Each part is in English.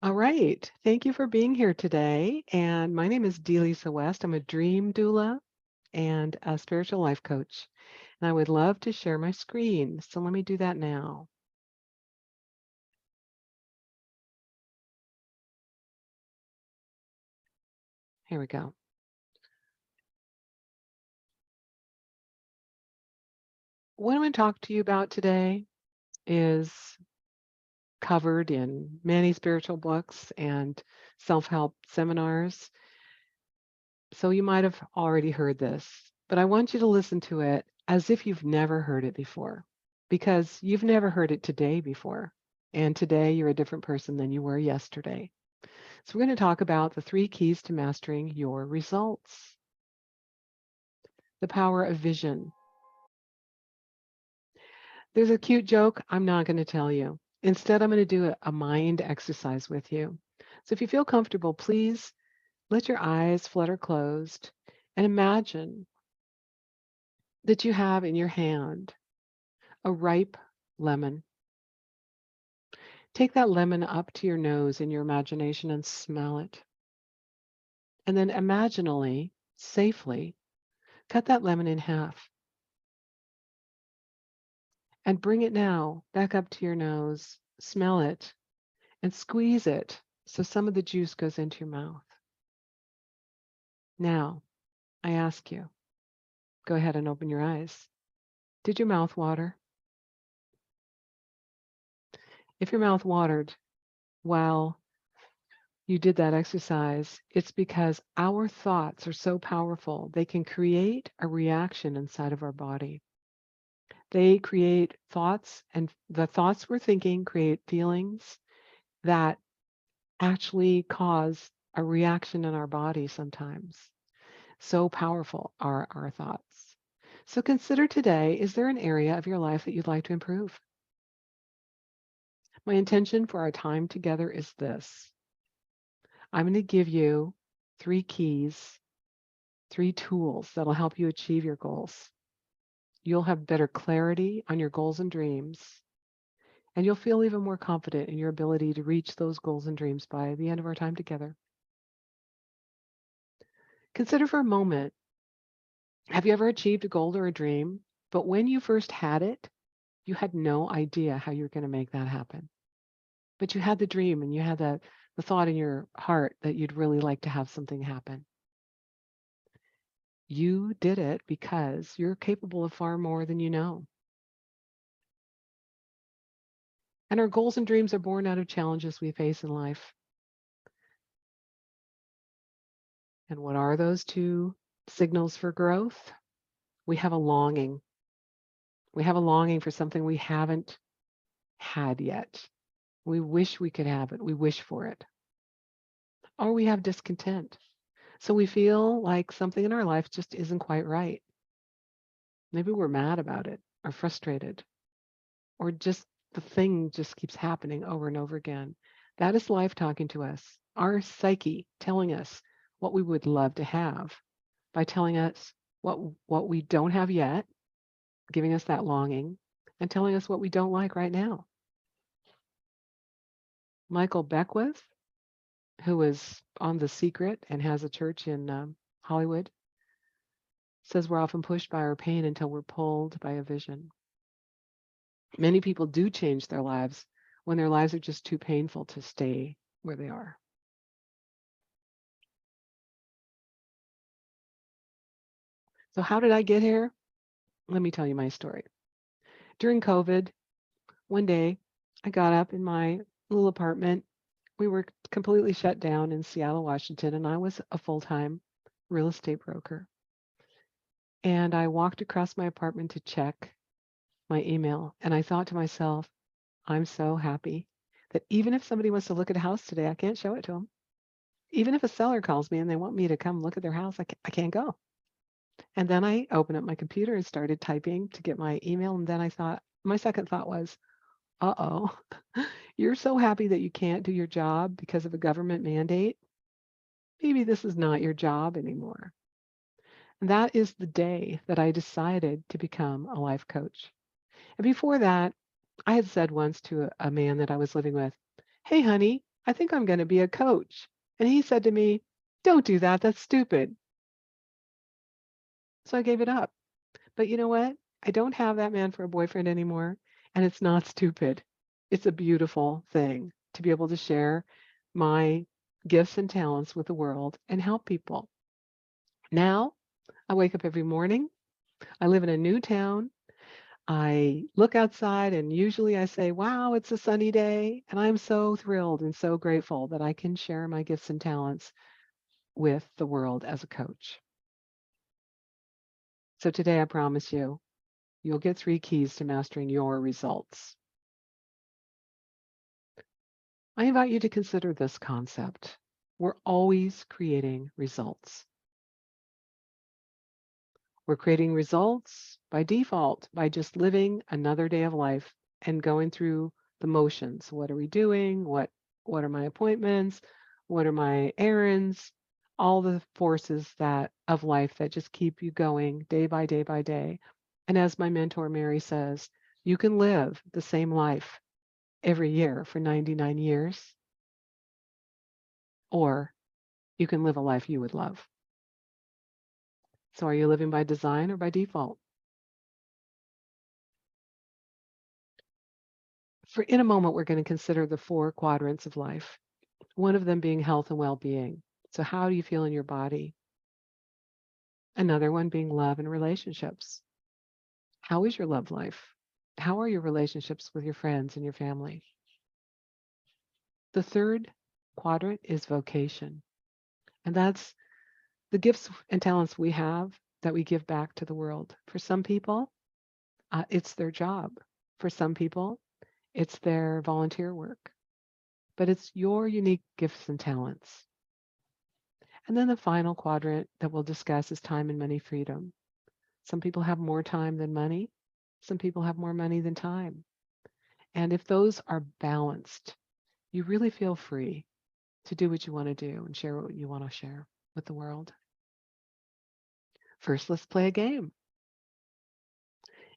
All right. Thank you for being here today. And my name is Delisa West. I'm a dream doula and a spiritual life coach. And I would love to share my screen. So let me do that now. Here we go. What I'm going to talk to you about today is covered in many spiritual books and self help seminars. So you might have already heard this, but I want you to listen to it as if you've never heard it before, because you've never heard it today before. And today you're a different person than you were yesterday. So we're going to talk about the 3 keys to mastering your results, the power of vision. There's a cute joke I'm not going to tell you. Instead, I'm going to do a mind exercise with you. So if you feel comfortable, please let your eyes flutter closed and imagine that you have in your hand a ripe lemon. Take that lemon up to your nose in your imagination and smell it. And then imaginally, safely, cut that lemon in half and bring it now back up to your nose. Smell it and squeeze it so some of the juice goes into your mouth. Now, I ask you, go ahead and open your eyes. Did your mouth water? If your mouth watered while you did that exercise, it's because our thoughts are so powerful. They can create a reaction inside of our body. They create thoughts, and the thoughts we're thinking create feelings that actually cause a reaction in our body sometimes. So powerful are our thoughts. So consider today, is there an area of your life that you'd like to improve? My intention for our time together is this. I'm going to give you 3 keys, 3 tools that'll help you achieve your goals. You'll have better clarity on your goals and dreams, and you'll feel even more confident in your ability to reach those goals and dreams by the end of our time together. Consider for a moment, have you ever achieved a goal or a dream, but when you first had it, you had no idea how you were going to make that happen? But you had the dream and you had the thought in your heart that you'd really like to have something happen. You did it because you're capable of far more than you know. And our goals and dreams are born out of challenges we face in life. And what are those 2 signals for growth? We have a longing. We have a longing for something we haven't had yet. We wish we could have it. We wish for it. Or we have discontent. So we feel like something in our life just isn't quite right. Maybe we're mad about it or frustrated or just the thing just keeps happening over and over again. That is life talking to us, our psyche telling us what we would love to have by telling us what we don't have yet, giving us that longing, and telling us what we don't like right now. Michael Beckwith, who is on The Secret and has a church in Hollywood, says we're often pushed by our pain until we're pulled by a vision. Many people do change their lives when their lives are just too painful to stay where they are. So, how did I get here? Let me tell you my story. During COVID, one day I got up in my little apartment. We were completely shut down in Seattle, Washington, and I was a full time real estate broker. And I walked across my apartment to check my email, and I thought to myself, I'm so happy that even if somebody wants to look at a house today, I can't show it to them. Even if a seller calls me and they want me to come look at their house, I can't go. And then I opened up my computer and started typing to get my email. And then I thought, my second thought was, uh-oh, you're so happy that you can't do your job because of a government mandate. Maybe this is not your job anymore. And that is the day that I decided to become a life coach. And before that, I had said once to a man that I was living with, hey, honey, I think I'm going to be a coach. And he said to me, don't do that. That's stupid. So I gave it up. But you know what? I don't have that man for a boyfriend anymore. And it's not stupid. It's a beautiful thing to be able to share my gifts and talents with the world and help people. Now, I wake up every morning. I live in a new town. I look outside and usually I say, wow, it's a sunny day. And I'm so thrilled and so grateful that I can share my gifts and talents with the world as a coach. So today I promise you, you'll get 3 keys to mastering your results. I invite you to consider this concept. We're always creating results. We're creating results by default, by just living another day of life and going through the motions. What are we doing? What are my appointments? What are my errands? All the forces that of life that just keep you going day by day by day. And as my mentor Mary says, you can live the same life every year for 99 years, or you can live a life you would love. So are you living by design or by default? For in a moment, we're going to consider the 4 quadrants of life, one of them being health and well-being. So how do you feel in your body? Another one being love and relationships. How is your love life? How are your relationships with your friends and your family? The third quadrant is vocation. And that's the gifts and talents we have that we give back to the world. For some people, it's their job. For some people, it's their volunteer work. But it's your unique gifts and talents. And then the final quadrant that we'll discuss is time and money freedom. Some people have more time than money. Some people have more money than time. And if those are balanced, you really feel free to do what you want to do and share what you want to share with the world. First, let's play a game.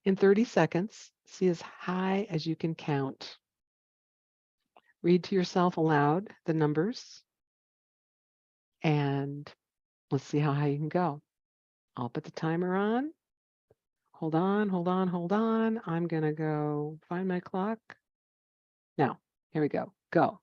In 30 seconds, see as high as you can count. Read to yourself aloud the numbers, and let's see how high you can go. I'll put the timer on. Hold on, hold on, hold on. I'm going to go find my clock. Now, here we go. Go.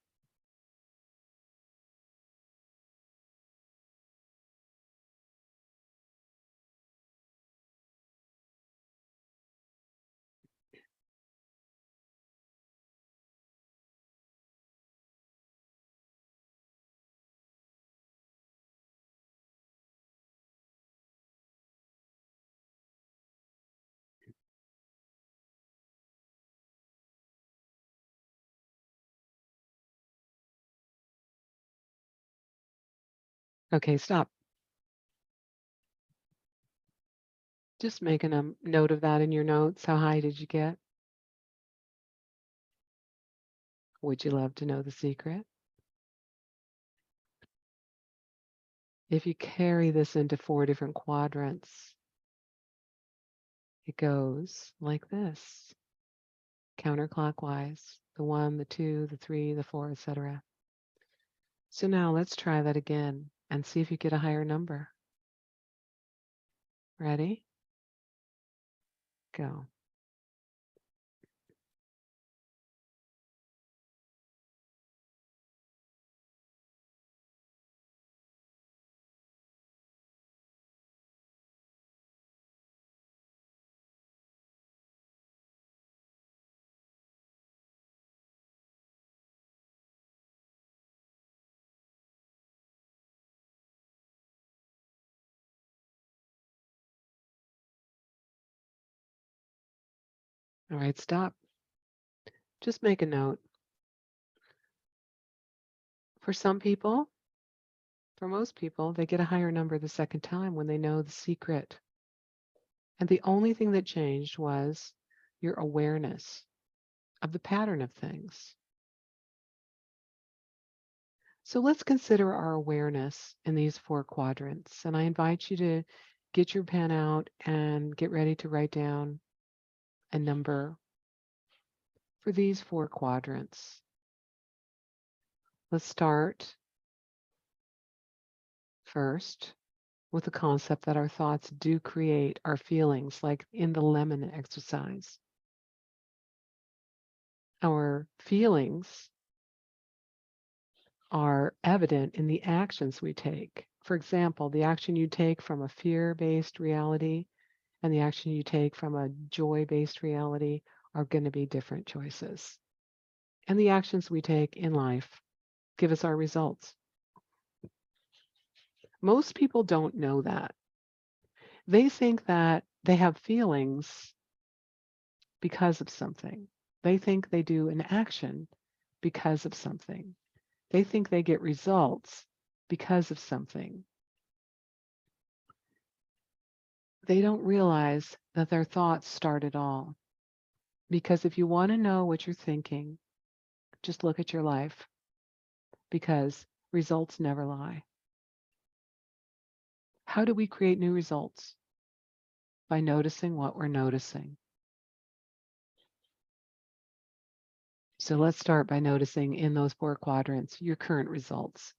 Okay, stop. Just making a note of that in your notes. How high did you get? Would you love to know the secret? If you carry this into 4 different quadrants, it goes like this, counterclockwise, the 1, the 2, the 3, the 4, etc. So now let's try that again and see if you get a higher number. Ready? Go. All right, stop. Just make a note. For some people, for most people, they get a higher number the second time when they know the secret. And the only thing that changed was your awareness of the pattern of things. So let's consider our awareness in these 4 quadrants. And I invite you to get your pen out and get ready to write down a number for these 4 quadrants. Let's start first with the concept that our thoughts do create our feelings, like in the lemon exercise. Our feelings are evident in the actions we take. For example, the action you take from a fear based reality and the action you take from a joy based reality are going to be different choices. And the actions we take in life give us our results. Most people don't know that. They think that they have feelings because of something. They think they do an action because of something. They think they get results because of something. They don't realize that their thoughts start it all. Because if you want to know what you're thinking, just look at your life because results never lie. How do we create new results? By noticing what we're noticing. So let's start by noticing in those 4 quadrants your current results.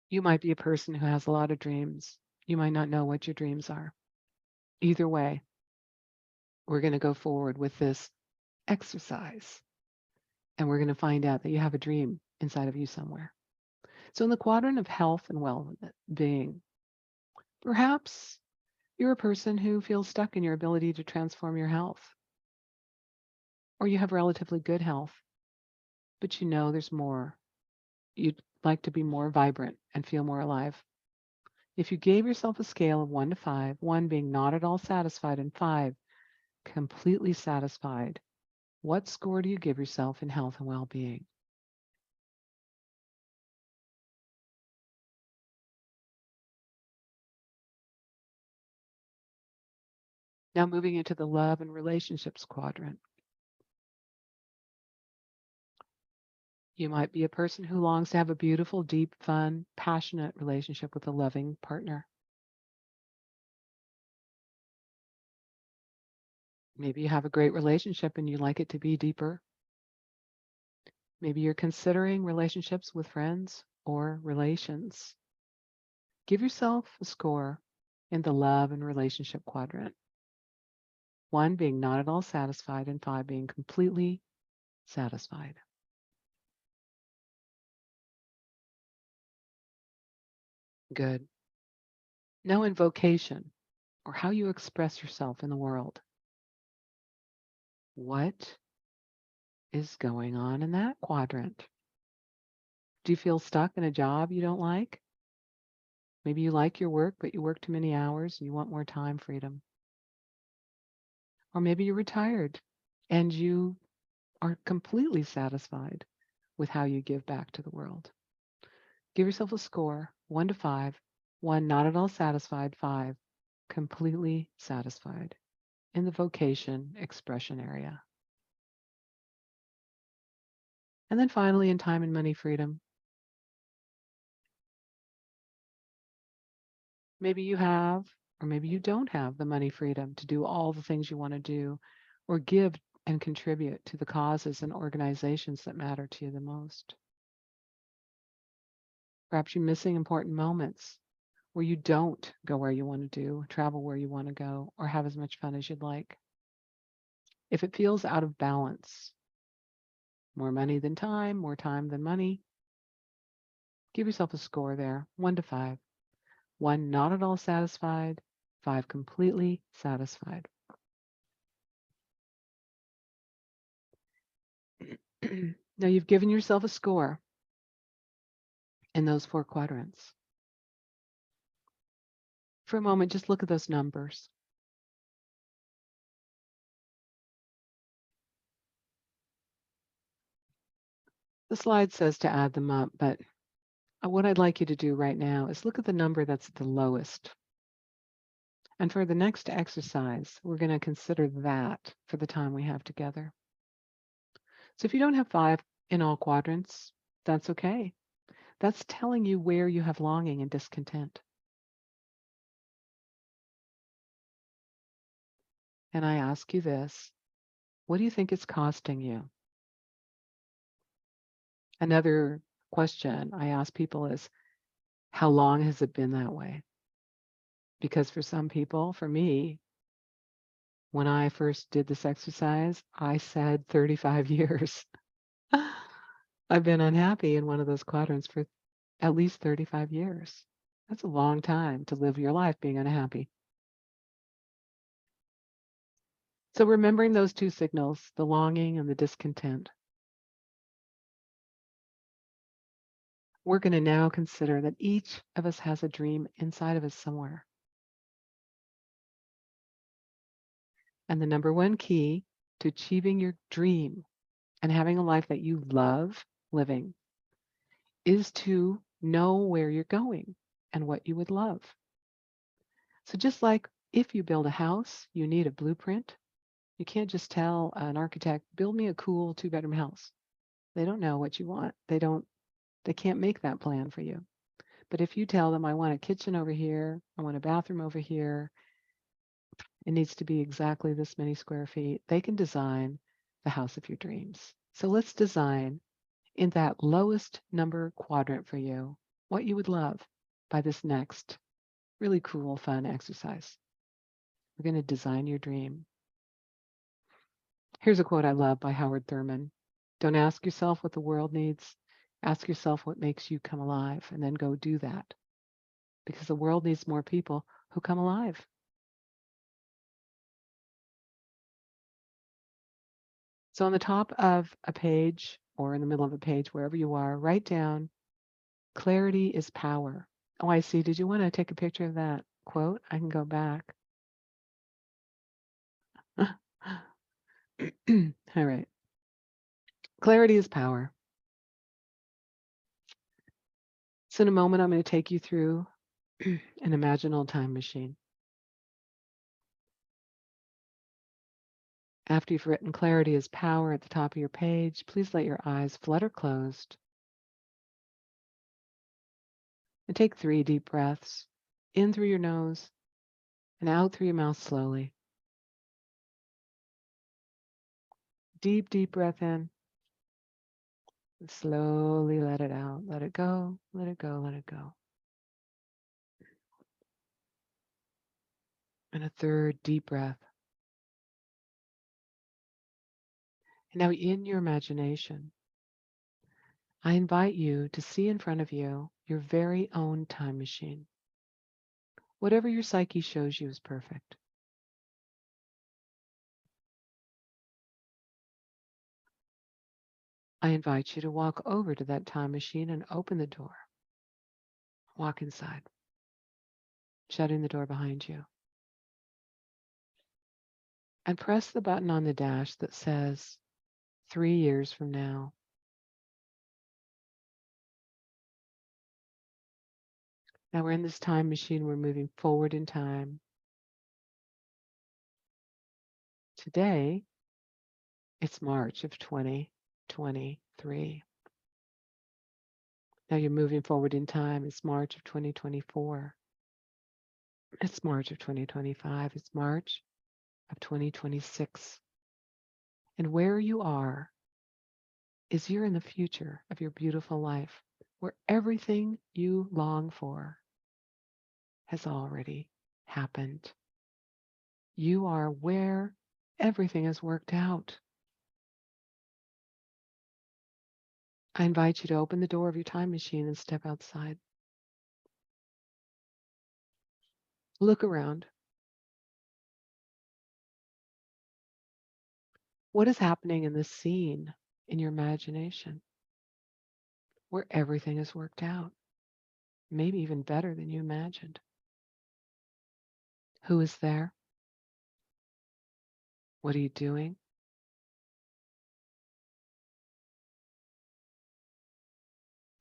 You might be a person who has a lot of dreams. You might not know what your dreams are. Either way, we're going to go forward with this exercise and we're going to find out that you have a dream inside of you somewhere. So, in the quadrant of health and well-being, perhaps you're a person who feels stuck in your ability to transform your health, or you have relatively good health, but you know there's more. You'd like to be more vibrant and feel more alive. If you gave yourself a scale of 1 to 5, 1 being not at all satisfied and 5 completely satisfied, what score do you give yourself in health and well-being? Now moving into the love and relationships quadrant. You might be a person who longs to have a beautiful, deep, fun, passionate relationship with a loving partner. Maybe you have a great relationship and you like it to be deeper. Maybe you're considering relationships with friends or relations. Give yourself a score in the love and relationship quadrant. 1 being not at all satisfied and 5 being completely satisfied. Good. Now in vocation, or how you express yourself in the world. What is going on in that quadrant? Do you feel stuck in a job you don't like? Maybe you like your work, but you work too many hours and you want more time freedom. Or maybe you're retired and you are completely satisfied with how you give back to the world. Give yourself a score 1 to 5, 1 not at all satisfied, 5 completely satisfied in the vocation expression area. And then finally, in time and money freedom, maybe you have, or maybe you don't have the money freedom to do all the things you want to do or give and contribute to the causes and organizations that matter to you the most. Perhaps you're missing important moments where you don't go where you want to do, travel where you want to go, or have as much fun as you'd like. If it feels out of balance, more money than time, more time than money, give yourself a score there 1 to 5. 1 not at all satisfied, 5 completely satisfied. Now you've given yourself a score in those 4 quadrants. For a moment, just look at those numbers. The slide says to add them up, but what I'd like you to do right now is look at the number that's the lowest. And for the next exercise, we're going to consider that for the time we have together. So if you don't have 5 in all quadrants, that's okay. That's telling you where you have longing and discontent. And I ask you this, What do you think it's costing you? Another question I ask people is, how long has it been that way? Because for some people, for me, when I first did this exercise, I said 35 years. I've been unhappy in one of those quadrants for at least 35 years. That's a long time to live your life being unhappy. So remembering those two signals, the longing and the discontent, we're going to now consider that each of us has a dream inside of us somewhere. And the number one key to achieving your dream and having a life that you love living is to know where you're going and what you would love. So just like if you build a house, you need a blueprint. You can't just tell an architect, build me a cool 2-bedroom house. They don't know what you want. They can't make that plan for you. But if you tell them, I want a kitchen over here, I want a bathroom over here, it needs to be exactly this many square feet, they can design the house of your dreams. So let's design in that lowest number quadrant for you what you would love by this next really cool, fun exercise. We're going to design your dream. Here's a quote I love by Howard Thurman. Don't ask yourself what the world needs. Ask yourself what makes you come alive, and then go do that. Because the world needs more people who come alive. So on the top of a page or in the middle of a page, wherever you are, write down, clarity is power. Oh, I see. Did you want to take a picture of that quote? I can go back. All right. Clarity is power. So in a moment, I'm going to take you through an imaginal time machine. After you've written clarity is power at the top of your page, please let your eyes flutter closed and take 3 deep breaths in through your nose and out through your mouth slowly. Deep, deep breath in and slowly let it out. Let it go, let it go, let it go. And a third deep breath. And now in your imagination, I invite you to see in front of you your very own time machine. Whatever your psyche shows you is perfect. I invite you to walk over to that time machine and open the door. Walk inside, shutting the door behind you. And press the button on the dash that says 3 years from now. Now we're in this time machine, we're moving forward in time. Today, it's March of 2023. Now you're moving forward in time, it's March of 2024. It's March of 2025, it's March of 2026. And where you are is you're in the future of your beautiful life, where everything you long for has already happened. You are where everything has worked out. I invite you to open the door of your time machine and step outside. Look around. What is happening in this scene in your imagination where everything has worked out? Maybe even better than you imagined. Who is there? What are you doing?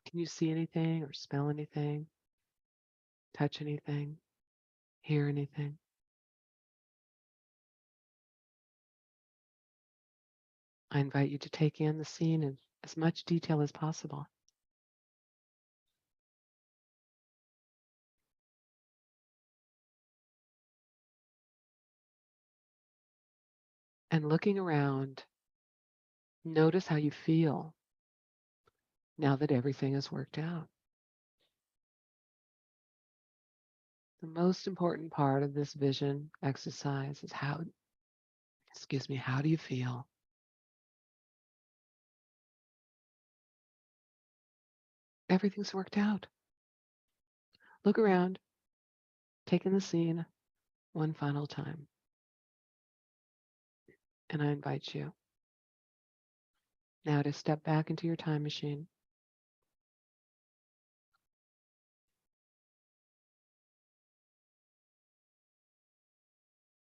Can you see anything or smell anything? Touch anything? Hear anything? I invite you to take in the scene in as much detail as possible. And looking around, notice how you feel now that everything has worked out. The most important part of this vision exercise is how do you feel? Everything's worked out. Look around, take in the scene one final time. And I invite you now to step back into your time machine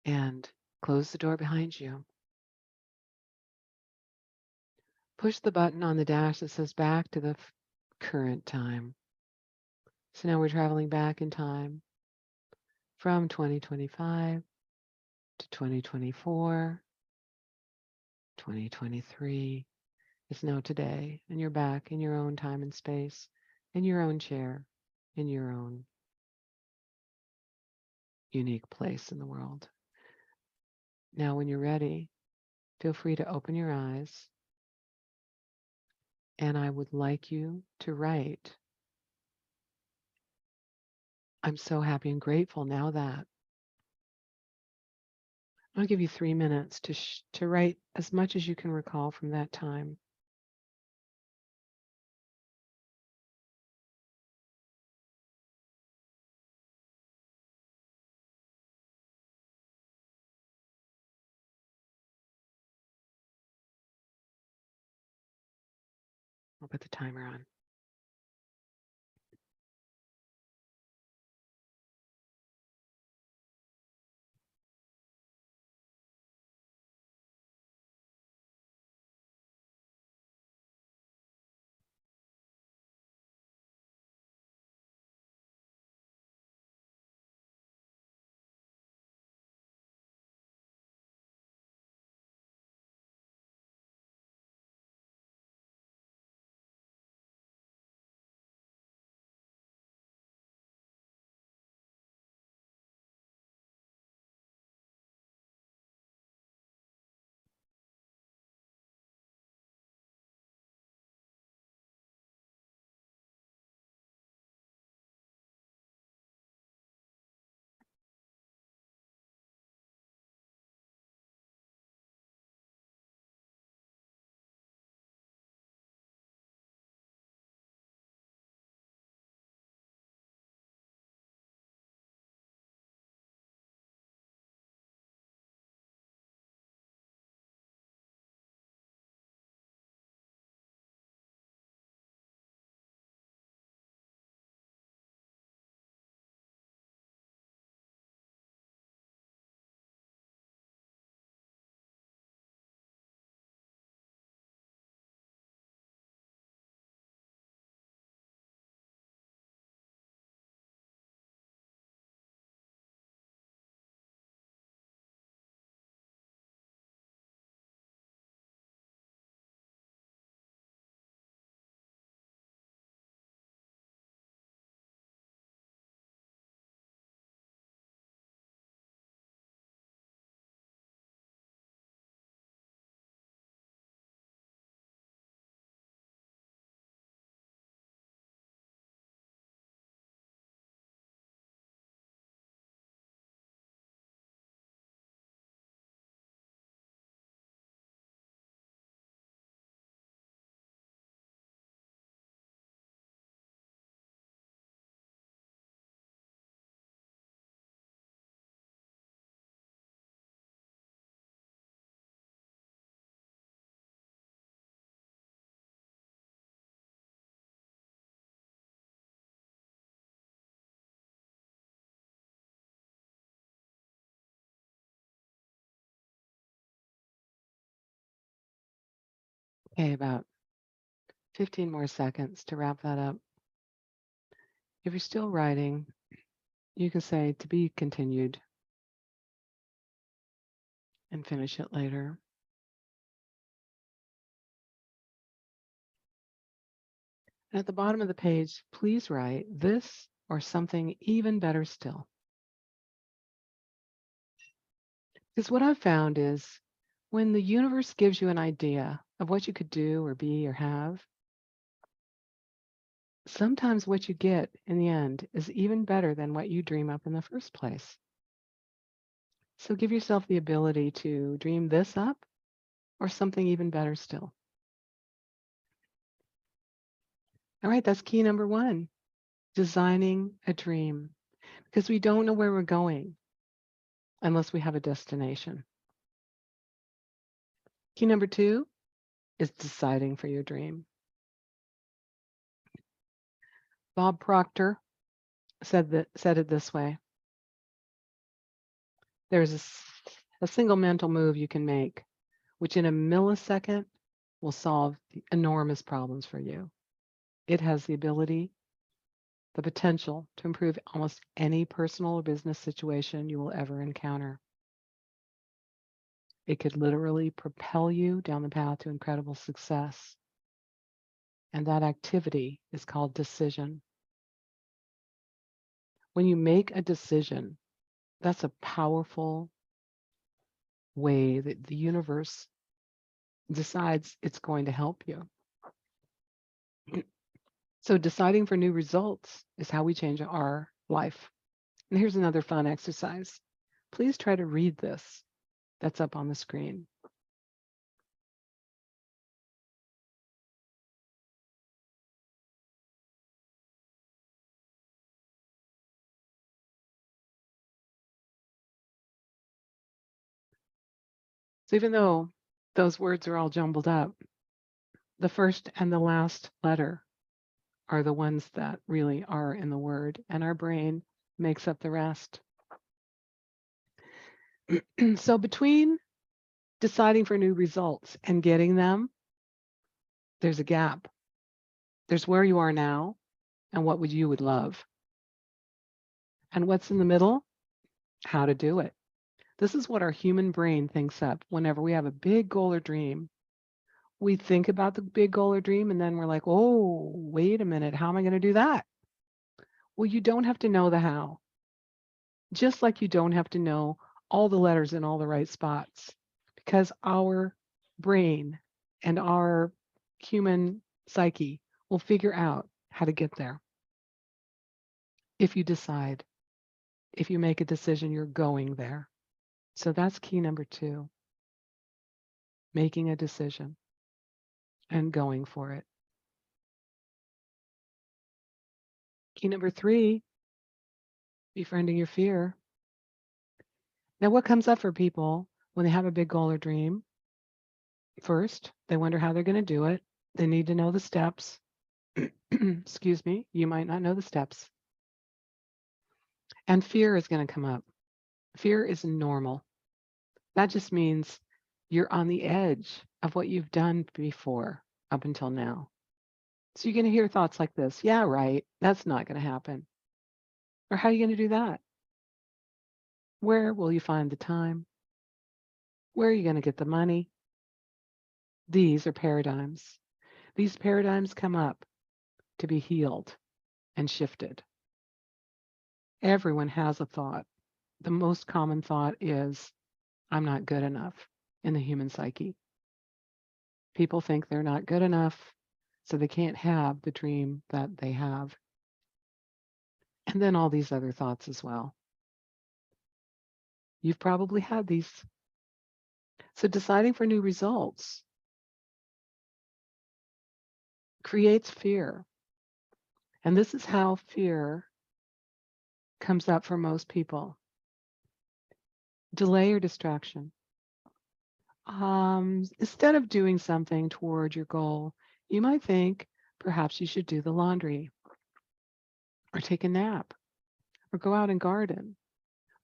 and close the door behind you. Push the button on the dash that says back to the current time. So now we're traveling back in time from 2025 to 2024, 2023. It's now today, and you're back in your own time and space, in your own chair, in your own unique place in the world. Now, when you're ready, feel free to open your eyes, and I would like you to write, I'm so happy and grateful now that. I'll give you 3 minutes to write as much as you can recall from that time. I'll put the timer on. Okay, about 15 more seconds to wrap that up. If you're still writing, you can say to be continued and finish it later. And at the bottom of the page, please write this or something even better still. Because what I've found is When the universe gives you an idea of what you could do or be or have, sometimes what you get in the end is even better than what you dream up in the first place. So give yourself the ability to dream this up or something even better still. All right, that's key number one, designing a dream, because we don't know where we're going unless we have a destination. Key number two is deciding for your dream. Bob Proctor said it this way. There's a single mental move you can make, which in a millisecond will solve enormous problems for you. It has the ability, the potential to improve almost any personal or business situation you will ever encounter. It could literally propel you down the path to incredible success. And that activity is called decision. When you make a decision, that's a powerful way that the universe decides it's going to help you. So deciding for new results is how we change our life. And here's another fun exercise. Please try to read this that's up on the screen. So even though those words are all jumbled up, the first and the last letter are the ones that really are in the word, and our brain makes up the rest. So between deciding for new results and getting them, there's a gap. There's where you are now and what you would love. And what's in the middle? How to do it. This is what our human brain thinks up whenever we have a big goal or dream. We think about the big goal or dream, and then we're like, oh, wait a minute, how am I going to do that? Well, you don't have to know the how, just like you don't have to know all the letters in all the right spots, because our brain and our human psyche will figure out how to get there. If you decide, if you make a decision, you're going there. So that's key number two, making a decision and going for it. Key number three, befriending your fear. Now, what comes up for people when they have a big goal or dream? First, they wonder how they're going to do it. They need to know the steps. Excuse me, you might not know the steps. And fear is going to come up. Fear is normal. That just means you're on the edge of what you've done before up until now. So you're going to hear thoughts like this. Yeah, right. That's not going to happen. Or how are you going to do that? Where will you find the time? Where are you going to get the money? These are paradigms. These paradigms come up to be healed and shifted. Everyone has a thought. The most common thought is, I'm not good enough in the human psyche. People think they're not good enough, so they can't have the dream that they have. And then all these other thoughts as well. You've probably had these. So deciding for new results creates fear. And this is how fear comes up for most people. Delay or distraction. Instead of doing something toward your goal, you might think perhaps you should do the laundry or take a nap or go out and garden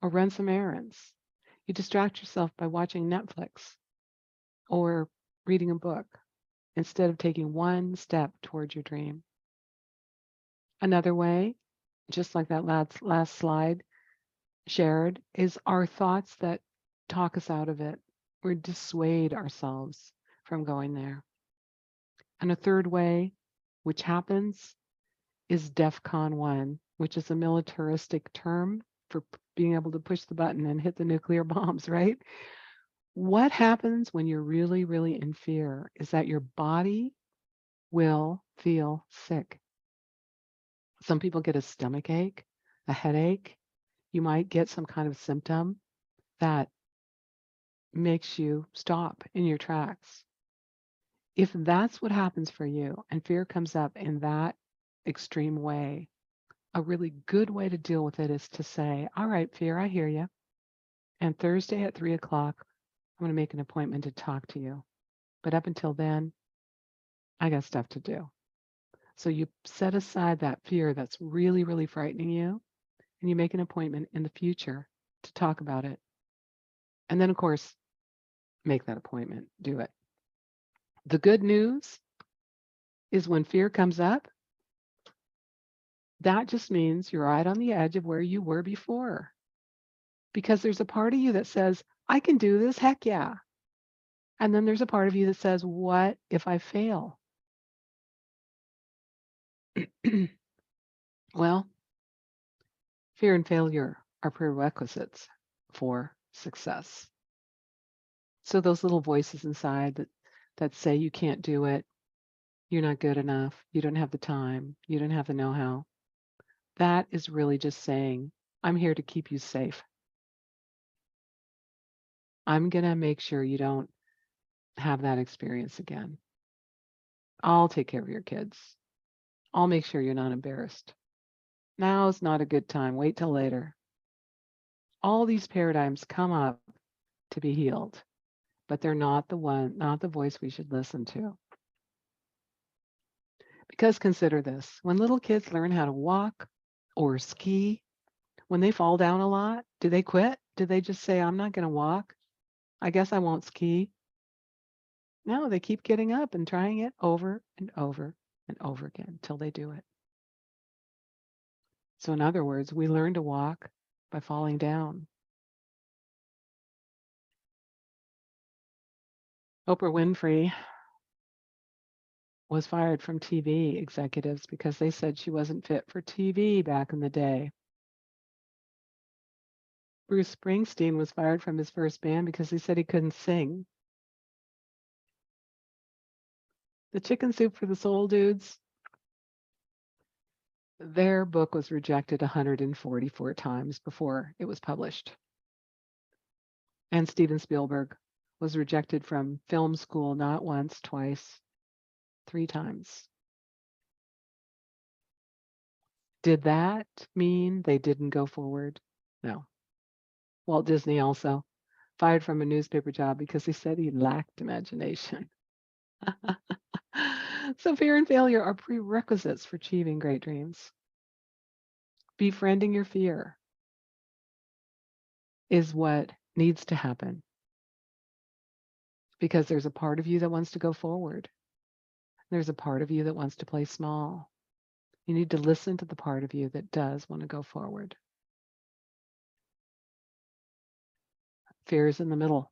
or run some errands. You distract yourself by watching Netflix or reading a book instead of taking one step towards your dream. Another way, just like that last slide shared, is our thoughts that talk us out of it or dissuade ourselves from going there. And a third way, which happens, is DEFCON 1, which is a militaristic term for being able to push the button and hit the nuclear bombs, right? What happens when you're really, really in fear is that your body will feel sick. Some people get a stomach ache, a headache. You might get some kind of symptom that makes you stop in your tracks. If that's what happens for you and fear comes up in that extreme way, a really good way to deal with it is to say, all right, fear, I hear you. And Thursday at 3 o'clock, I'm going to make an appointment to talk to you. But up until then, I got stuff to do. So you set aside that fear that's really, really frightening you, and you make an appointment in the future to talk about it. And then, of course, make that appointment, do it. The good news is when fear comes up, that just means you're right on the edge of where you were before. Because there's a part of you that says, I can do this, heck yeah. And then there's a part of you that says, what if I fail? Well, fear and failure are prerequisites for success. So those little voices inside that say you can't do it, you're not good enough, you don't have the time, you don't have the know-how, that is really just saying, I'm here to keep you safe. I'm going to make sure you don't have that experience again. I'll take care of your kids. I'll make sure you're not embarrassed. Now's not a good time. Wait till later. All these paradigms come up to be healed, but they're not the voice we should listen to. Because consider this, when little kids learn how to walk or ski, when they fall down a lot, do they quit? Do they just say, I'm not going to walk? I guess I won't ski? No, they keep getting up and trying it over and over and over again until they do it. So, in other words, we learn to walk by falling down. Oprah Winfrey was fired from TV executives because they said she wasn't fit for TV back in the day. Bruce Springsteen was fired from his first band because he said he couldn't sing. The Chicken Soup for the Soul dudes, their book was rejected 144 times before it was published. And Steven Spielberg was rejected from film school not once, twice, 3 times. Did that mean they didn't go forward? No. Walt Disney also fired from a newspaper job because he said he lacked imagination. So fear and failure are prerequisites for achieving great dreams. Befriending your fear is what needs to happen because there's a part of you that wants to go forward. There's a part of you that wants to play small. You need to listen to the part of you that does want to go forward. Fear is in the middle.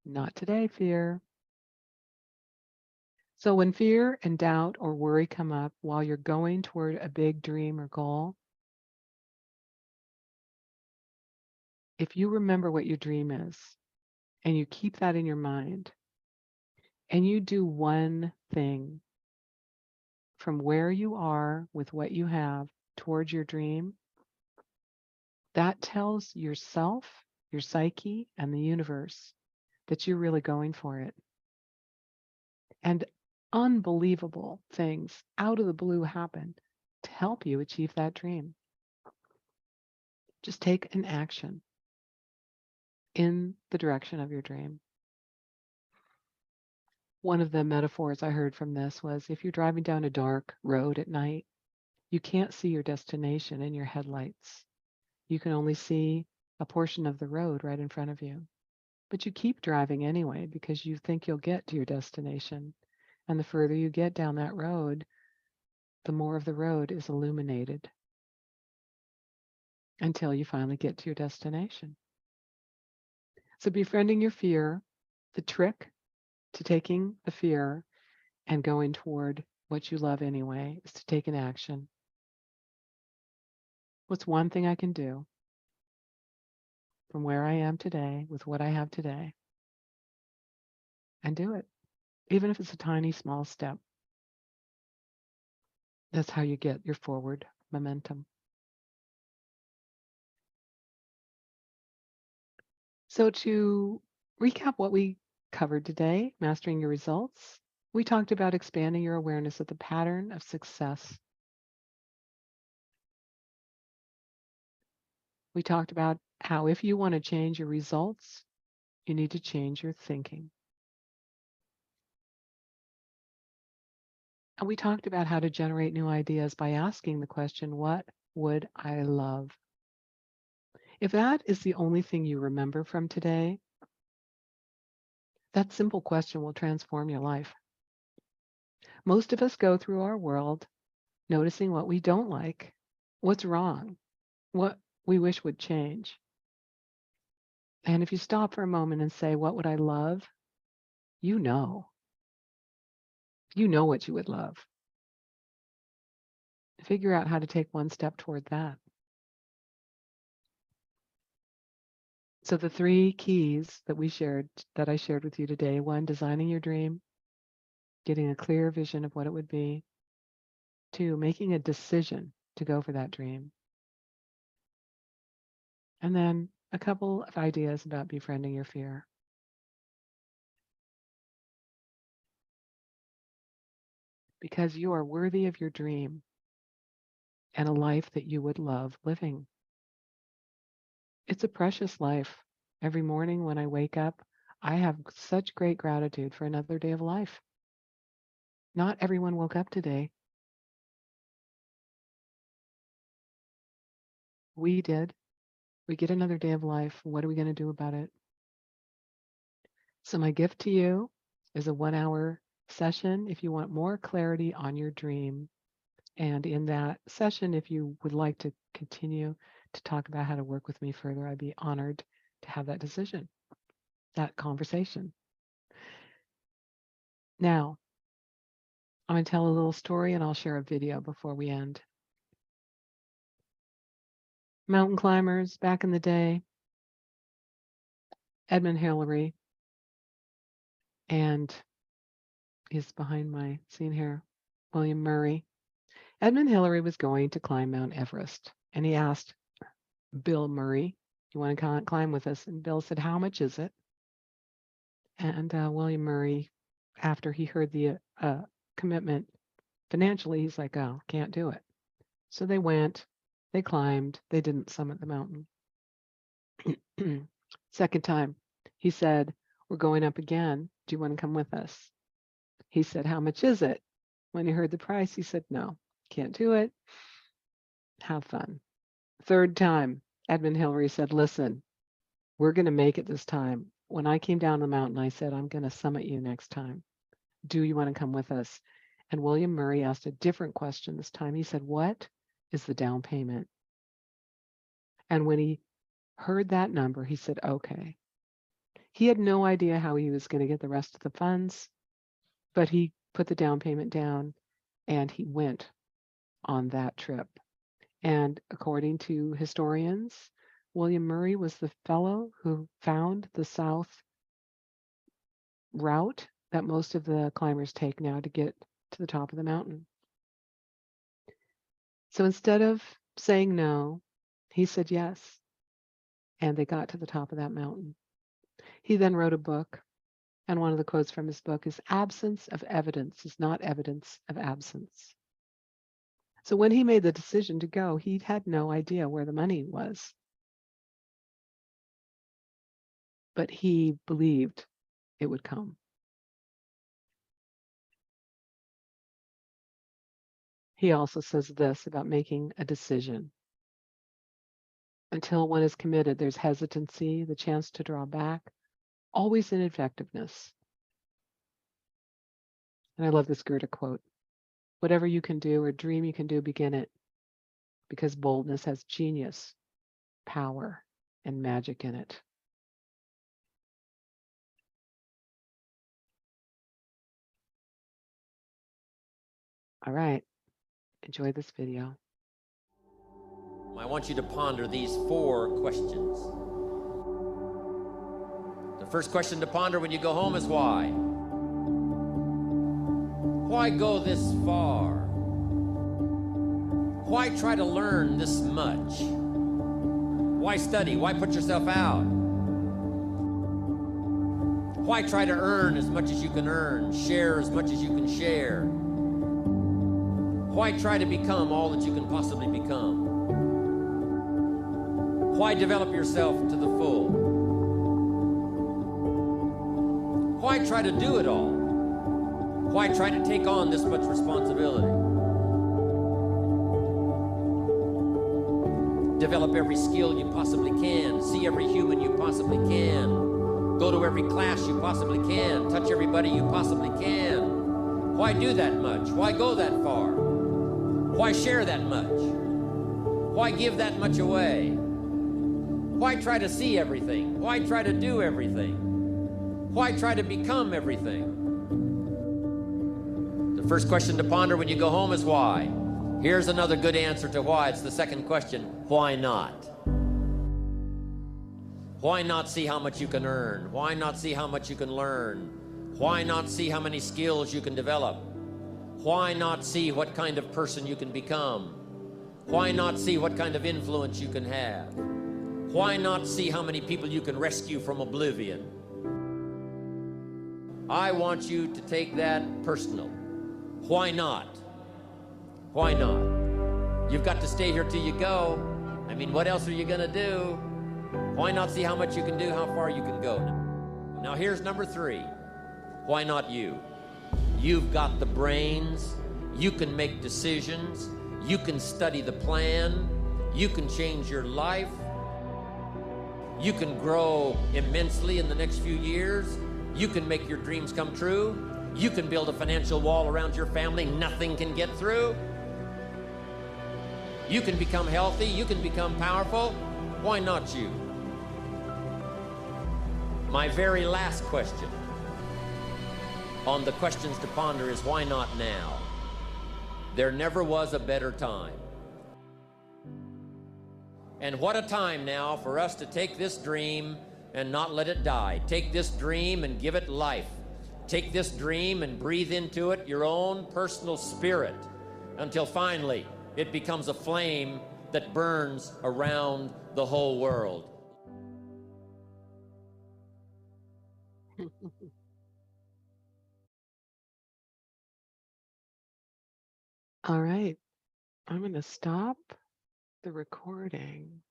Not today, fear. So when fear and doubt or worry come up while you're going toward a big dream or goal, if you remember what your dream is and you keep that in your mind and you do one thing from where you are with what you have towards your dream, that tells yourself, your psyche, and the universe that you're really going for it. And unbelievable things out of the blue happen to help you achieve that dream. Just take an action in the direction of your dream. One of the metaphors I heard from this was if you're driving down a dark road at night, you can't see your destination in your headlights. You can only see a portion of the road right in front of you. But you keep driving anyway because you think you'll get to your destination. And the further you get down that road, the more of the road is illuminated until you finally get to your destination. So befriending your fear, the trick to taking the fear and going toward what you love anyway is to take an action. What's one thing I can do from where I am today with what I have today and do it, even if it's a tiny, small step. That's how you get your forward momentum. So to recap what we covered today, mastering your results, we talked about expanding your awareness of the pattern of success. We talked about how if you want to change your results, you need to change your thinking. And we talked about how to generate new ideas by asking the question, what would I love? If that is the only thing you remember from today, that simple question will transform your life. Most of us go through our world noticing what we don't like, what's wrong, what we wish would change. And if you stop for a moment and say, what would I love? You know what you would love. Figure out how to take one step toward that. So the 3 keys that I shared with you today, 1, designing your dream, getting a clear vision of what it would be. 2, making a decision to go for that dream. And then a couple of ideas about befriending your fear. Because you are worthy of your dream and a life that you would love living. It's a precious life. Every morning when I wake up, I have such great gratitude for another day of life. Not everyone woke up today. We did. We get another day of life. What are we going to do about it? So my gift to you is a 1-hour session if you want more clarity on your dream. And in that session, if you would like to continue to talk about how to work with me further, I'd be honored to have that decision, that conversation. Now, I'm going to tell a little story and I'll share a video before we end. Mountain climbers back in the day, Edmund Hillary, and he's behind my scene here, William Murray. Edmund Hillary was going to climb Mount Everest, and he asked Bill Murray, "You want to climb with us?" And Bill said, "How much is it?" And William Murray, after he heard the commitment financially, he's like, "Oh, can't do it." So they went, they climbed, they didn't summit the mountain. Second time, he said, "We're going up again. Do you want to come with us?" He said, "How much is it?" When he heard the price, he said, "No, can't do it. Have fun." Third time, Edmund Hillary said, "Listen, we're going to make it this time. When I came down the mountain, I said, I'm going to summit you next time. Do you want to come with us?" And William Murray asked a different question this time. He said, "What is the down payment?" And when he heard that number, he said, "Okay." He had no idea how he was going to get the rest of the funds, but he put the down payment down and he went on that trip. And according to historians, William Murray was the fellow who found the south route that most of the climbers take now to get to the top of the mountain. So instead of saying no, he said yes, and they got to the top of that mountain. He then wrote a book, and one of the quotes from his book is, "Absence of evidence is not evidence of absence." So when he made the decision to go, he had no idea where the money was, but he believed it would come. He also says this about making a decision. Until one is committed, there's hesitancy, the chance to draw back, always ineffectiveness. And I love this Goethe quote: "Whatever you can do or dream you can do, begin it, because boldness has genius, power, and magic in it." All right, enjoy this video. I want you to ponder these 4 questions. First question to ponder when you go home is why? Why go this far? Why try to learn this much? Why study? Why put yourself out? Why try to earn as much as you can earn, share as much as you can share? Why try to become all that you can possibly become? Why develop yourself to the full? Why try to do it all? Why try to take on this much responsibility? Develop every skill you possibly can, see every human you possibly can, go to every class you possibly can, touch everybody you possibly can. Why do that much? Why go that far? Why share that much? Why give that much away? Why try to see everything? Why try to do everything? Why try to become everything? The first question to ponder when you go home is why. Here's another good answer to why. It's the second question. Why not? Why not see how much you can earn? Why not see how much you can learn? Why not see how many skills you can develop? Why not see what kind of person you can become? Why not see what kind of influence you can have? Why not see how many people you can rescue from oblivion? I want you to take that personal. Why not? Why not? You've got to stay here till you go. I mean, what else are you gonna do? Why not see how much you can do, how far you can go? Now here's number 3. Why not you? You've got the brains. You can make decisions. You can study the plan. You can change your life. You can grow immensely in the next few years. You can make your dreams come true. You can build a financial wall around your family nothing can get through. You can become healthy. You can become powerful. Why not you? My very last question on the questions to ponder is why not now? There never was a better time. And what a time now for us to take this dream and not let it die. Take this dream and give it life. Take this dream and breathe into it your own personal spirit until finally it becomes a flame that burns around the whole world. All right. I'm going to stop the recording.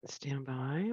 Stand by.